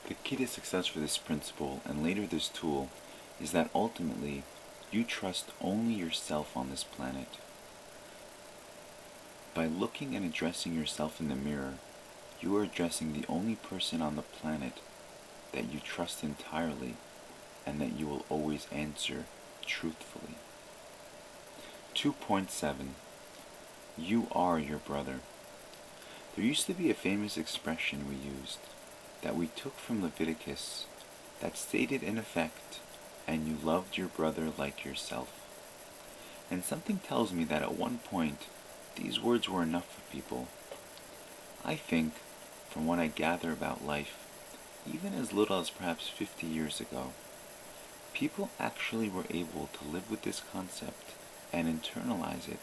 The key to success for this principle, and later this tool, is that ultimately you trust only yourself on this planet. By looking and addressing yourself in the mirror, you are addressing the only person on the planet that you trust entirely and that you will always answer truthfully. 2.7. You are your brother. There used to be a famous expression we used that we took from Leviticus that stated in effect, "And you loved your brother like yourself." And something tells me that at one point these words were enough for people. I think, from what I gather about life, even as little as perhaps 50 years ago, people actually were able to live with this concept and internalize it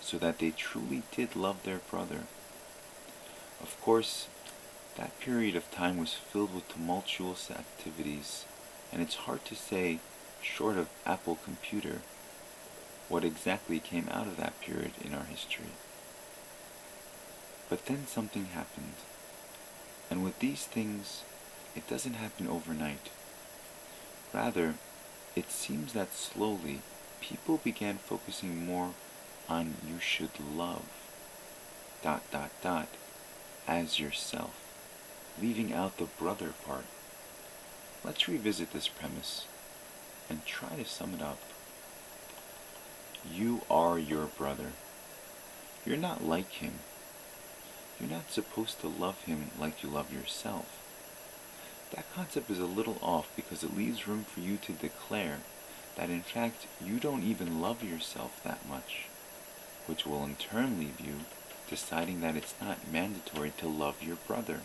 so that they truly did love their brother. Of course, that period of time was filled with tumultuous activities, and it's hard to say, short of Apple Computer, what exactly came out of that period in our history. But then something happened, and with these things, it doesn't happen overnight. Rather, it seems that slowly people began focusing more on "you should love ... as yourself," leaving out the brother part. Let's revisit this premise and try to sum it up. You are your brother. You're not like him. You're not supposed to love him like you love yourself. That concept is a little off because it leaves room for you to declare that in fact you don't even love yourself that much, which will in turn leave you deciding that it's not mandatory to love your brother.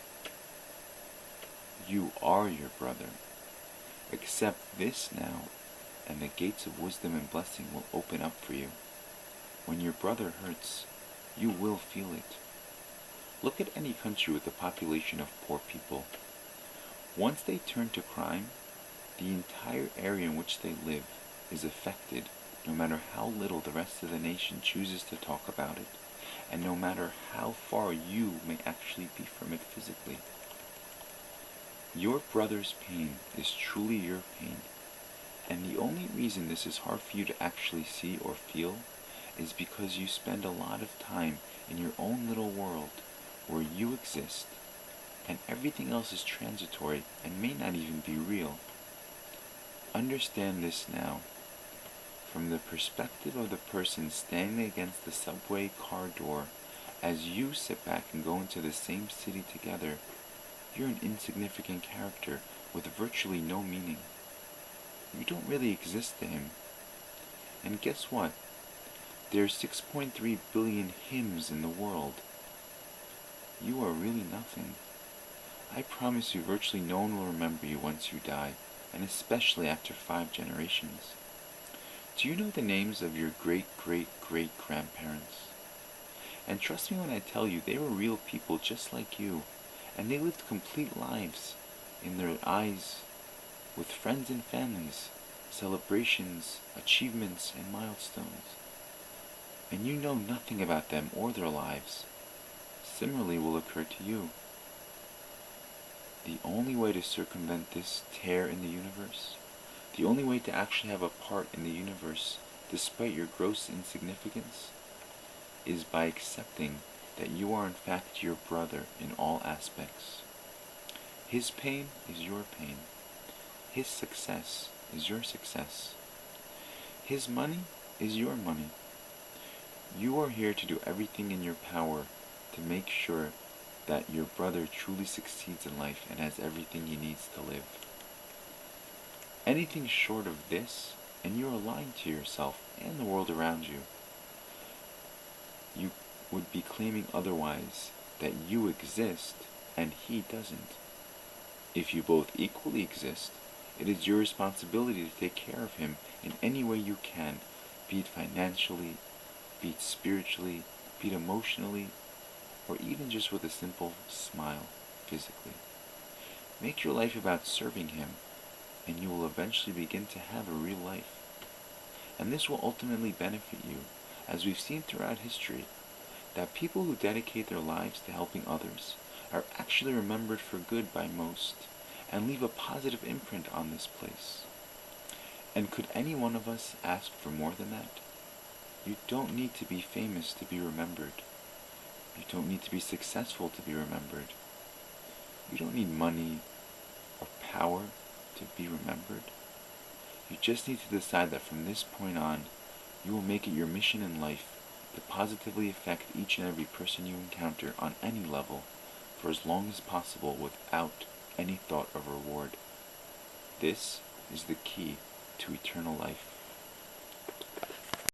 You are your brother. Accept this now, and the gates of wisdom and blessing will open up for you. When your brother hurts, you will feel it. Look at any country with a population of poor people. Once they turn to crime, the entire area in which they live is affected, no matter how little the rest of the nation chooses to talk about it, and no matter how far you may actually be from it physically. Your brother's pain is truly your pain, and the only reason this is hard for you to actually see or feel is because you spend a lot of time in your own little world where you exist, and everything else is transitory and may not even be real. Understand this now. From the perspective of the person standing against the subway car door, as you sit back and go into the same city together, you're an insignificant character with virtually no meaning. You don't really exist to him. And guess what? There's 6.3 billion hymns in the world. You are really nothing. I promise you virtually no one will remember you once you die, and especially after 5 generations. Do you know the names of your great-great-great-grandparents? And trust me when I tell you, they were real people just like you, and they lived complete lives in their eyes, with friends and families, celebrations, achievements, and milestones. And you know nothing about them or their lives. Similarly will occur to you. The only way to circumvent this tear in the universe, the only way to actually have a part in the universe despite your gross insignificance, is by accepting that you are in fact your brother in all aspects. His pain is your pain. His success is your success. His money is your money. You are here to do everything in your power to make sure that your brother truly succeeds in life and has everything he needs to live. Anything short of this, and you are lying to yourself and the world around you. You would be claiming otherwise, that you exist and he doesn't. If you both equally exist, it is your responsibility to take care of him in any way you can, be it financially, be it spiritually, be it emotionally, or even just with a simple smile physically. Make your life about serving him, and you will eventually begin to have a real life. And this will ultimately benefit you, as we've seen throughout history, that people who dedicate their lives to helping others are actually remembered for good by most, and leave a positive imprint on this place. And could any one of us ask for more than that? You don't need to be famous to be remembered. You don't need to be successful to be remembered. You don't need money or power to be remembered. You just need to decide that from this point on, you will make it your mission in life to positively affect each and every person you encounter on any level for as long as possible without any thought of reward. This is the key to eternal life.